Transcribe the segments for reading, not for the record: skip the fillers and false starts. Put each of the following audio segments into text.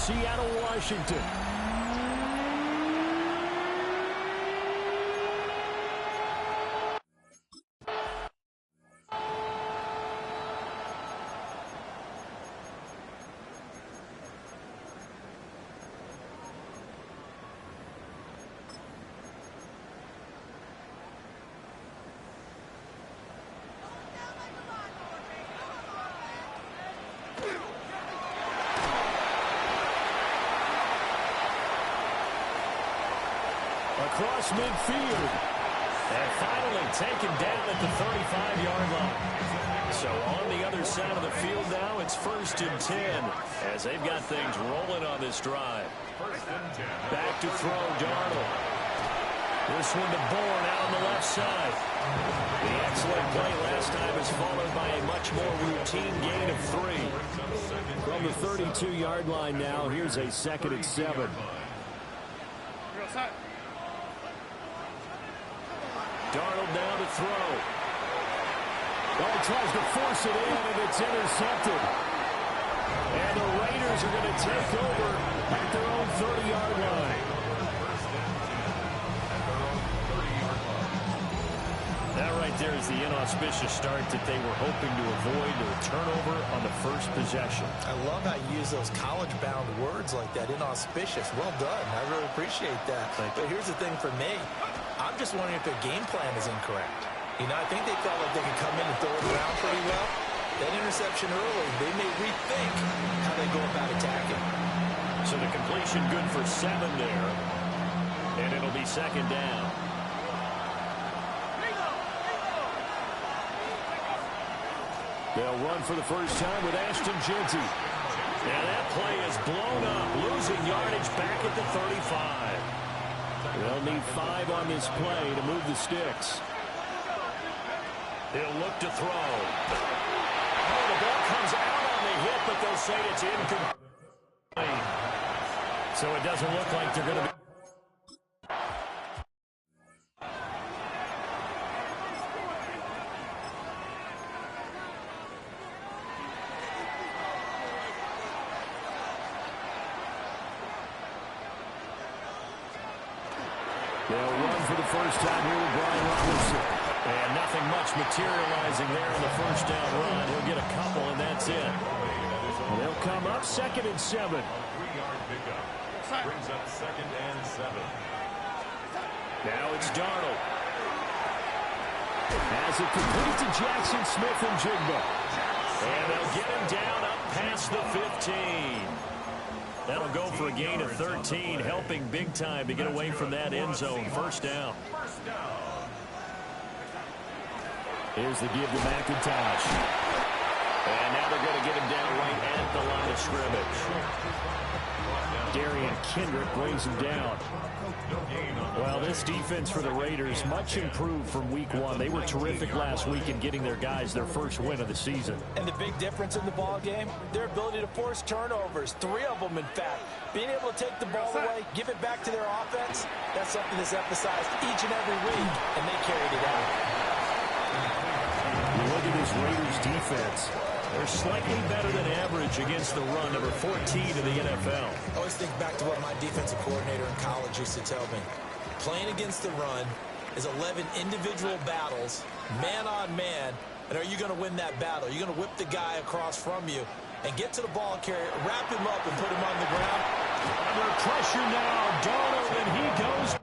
Seattle, Washington. Across midfield. And finally taken down at the 35-yard line. So on the other side of the field now, it's 1st and 10 as they've got things rolling on this drive. Back to throw, Darnold. This one to Bourne out on the left side. The excellent play last time is followed by a much more routine gain of 3. From the 32-yard line now, here's a 2nd and 7. Darnold now to throw. Oh, tries to force it in, and it's intercepted. And the Raiders are going to take over at their own 30-yard line. That right there is the inauspicious start that they were hoping to avoid, to a turnover on the first possession. I love how you use those college-bound words like that, inauspicious. Well done. I really appreciate that. But here's the thing for me. I'm just wondering if their game plan is incorrect. You know, I think they felt like they could come in and throw it around pretty well. That interception early, they may rethink how they go about attacking. So the completion good for 7 there. And it'll be 2nd down. They'll run for the first time with Ashton Jeanty. Now that play is blown up, losing yardage back at the 35. They'll need 5 on this play to move the sticks. He'll look to throw. Oh, the ball comes out on the hit, but they'll say it's incomplete. So it doesn't look like they're going to be. They'll run for the first time here with Brian Robinson. And nothing much materializing there in the first down run. He'll get a couple, and that's it. And they'll come up 2nd and 7. 3-yard pickup. Brings up 2nd and 7. Now it's Darnold. As it complete to Jackson Smith and Jigba. And they'll get him down up past the 15. That'll go for a gain of 13, helping big time to get away from that end zone. First down. Here's the give to McIntosh. And now they're going to get him down right at the line of scrimmage. Darian Kendrick brings him down. Well, this defense for the Raiders, much improved from week 1. They were terrific last week in getting their guys their first win of the season. And the big difference in the ball game, their ability to force turnovers, 3 of them in fact. Being able to take the ball away, give it back to their offense, that's something that's emphasized each and every week, and they carried it out. You look at this Raiders defense. They're slightly better than average against the run, number 14 in the NFL. I always think back to what my defensive coordinator in college used to tell me. Playing against the run is 11 individual battles, man on man, and are you going to win that battle? You're going to whip the guy across from you and get to the ball carrier, wrap him up, and put him on the ground. Under pressure now, Darnold, and he goes.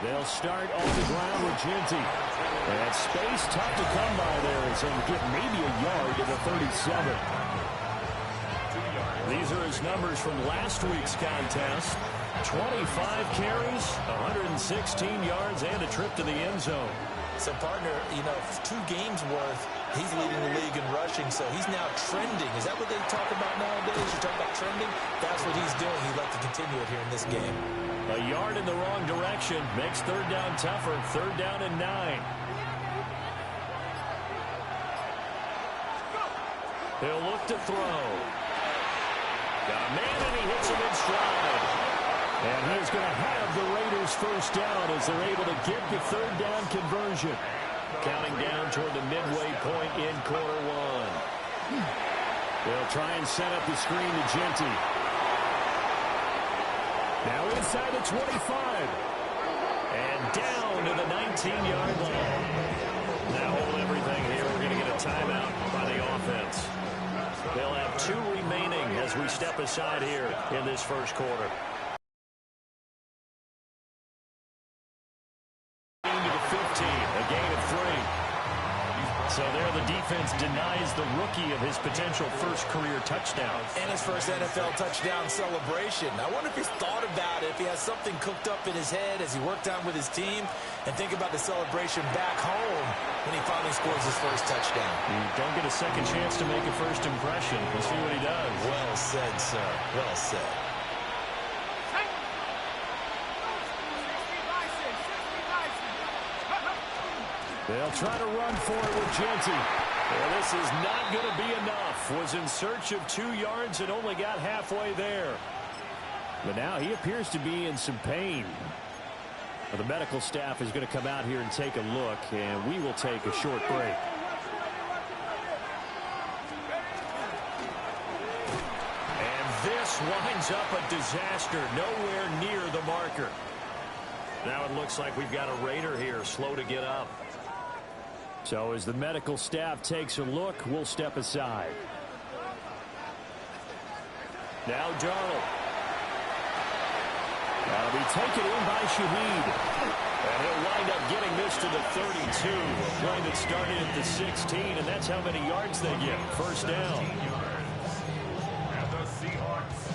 They'll start on the ground with Jeanty. And space tough to come by there as they get maybe a yard to the 37. These are his numbers from last week's contest. 25 carries, 116 yards, and a trip to the end zone. So, partner, you know, 2 games worth, he's leading the league in rushing, so he's now trending. Is that what they talk about nowadays? You talk about trending? That's what he's doing. He'd like to continue it here in this game. A yard in the wrong direction makes 3rd down tougher. 3rd down and 9. He'll look to throw. Got a man, and he hits him in stride. And he's going to have the Raiders first down as they're able to get the third down conversion. Counting down toward the midway point in quarter one. They'll try and set up the screen to Genty. Now inside the 25. And down to the 19-yard line. Now hold everything here. We're going to get a timeout by the offense. They'll have 2 remaining as we step aside here in this first quarter. To the 15, a gain of 3. So there the defense denies the rookie of his potential first career touchdown. And his first NFL touchdown celebration. I wonder if he's thought about it, if he has something cooked up in his head as he worked out with his team, and think about the celebration back home when he finally scores his first touchdown. You don't get a second chance to make a first impression. We'll see what he does. Well said, sir. Well said. They'll try to run for it with Genty. Well, this is not going to be enough. Was in search of 2 yards and only got halfway there. But now he appears to be in some pain. Well, the medical staff is going to come out here and take a look, and we will take a short break. And this winds up a disaster. Nowhere near the marker. Now it looks like we've got a Raider here, slow to get up. So as the medical staff takes a look, we'll step aside. Now Darnold. That'll be taken in by Shaheed. And he'll wind up getting this to the 32. A play that started at the 16, and that's how many yards they get. First down.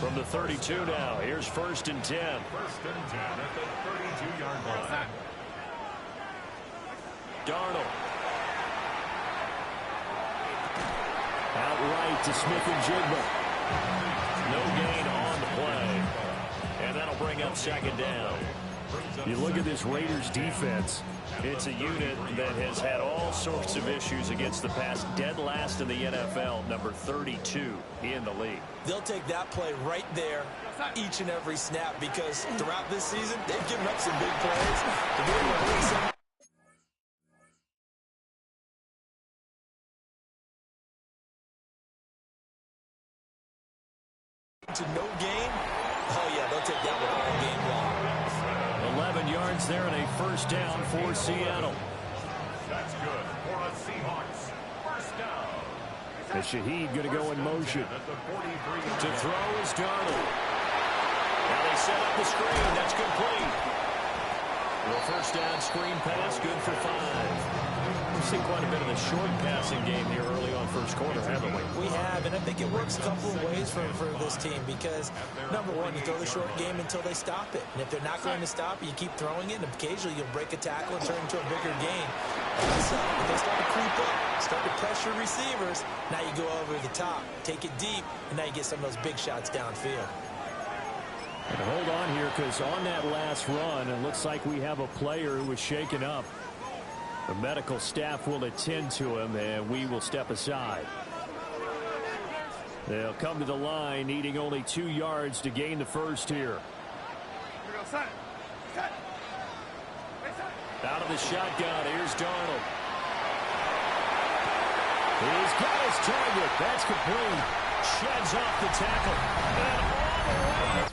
From the 32 now. Here's 1st and 10. 1st and 10 at the 32-yard line. Darnold. Outright to Smith-Njigba. No gain on the play. And that'll bring up 2nd down. You look at this Raiders defense. It's a unit that has had all sorts of issues against the pass. Dead last in the NFL, number 32 in the league. They'll take that play right there each and every snap because throughout this season, they've given up some big plays. To be able to bring some to no gain. Oh, yeah, they'll take that one all game long. 11 yards there and a first down for Seattle. That's good for a Seahawks. First down. And Shaheed going to go in motion. At the 43. To throw is Darnold. Now they set up the screen. That's complete. Well, first down screen pass, good for 5. We've seen quite a bit of the short passing game here early on first quarter, haven't we? We have, and I think it works a couple of ways for this team because, number one, you throw the short game until they stop it. And if they're not going to stop it, you keep throwing it, and occasionally you'll break a tackle and turn into a bigger gain. So if they start to creep up, start to pressure receivers, now you go over the top, take it deep, and now you get some of those big shots downfield. And hold on here because on that last run, it looks like we have a player who was shaken up. The medical staff will attend to him, and we will step aside. They'll come to the line, needing only 2 yards to gain the first here. Out of the shotgun, here's Darnold. He's got his target. That's complete. Sheds off the tackle. And all the way.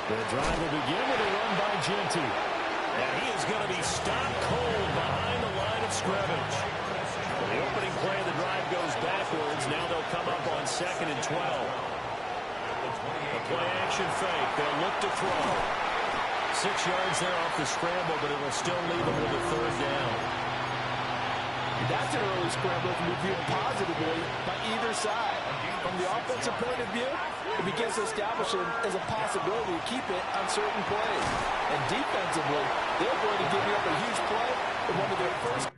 The drive will begin with a run by Genty. And he is going to be stopped cold behind the line of scrimmage. The opening play of the drive goes backwards. Now they'll come up on 2nd and 12. A play action fake. They'll look to throw. 6 yards there off the scramble, but it'll still leave them with a 3rd down. That's an early scramble that can be viewed positively by either side. From the offensive point of view, it begins to establish him as a possibility to keep it on certain plays. And defensively, they're going to give you up a huge play in one of their first.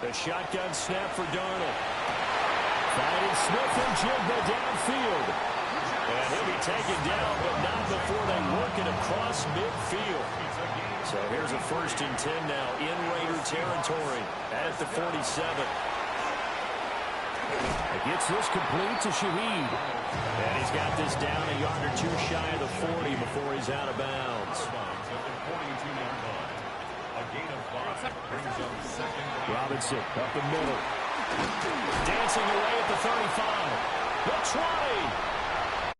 The shotgun snap for Darnold. Finding Smith and Jigba downfield. And he'll be taken down, but not before they work it across midfield. So here's a 1st and 10 now in Raider territory at the 47. It gets this complete to Shaheed. And he's got this down a yard or two shy of the 40 before he's out of bounds. Robinson up the middle. Dancing away at the 35. The 20.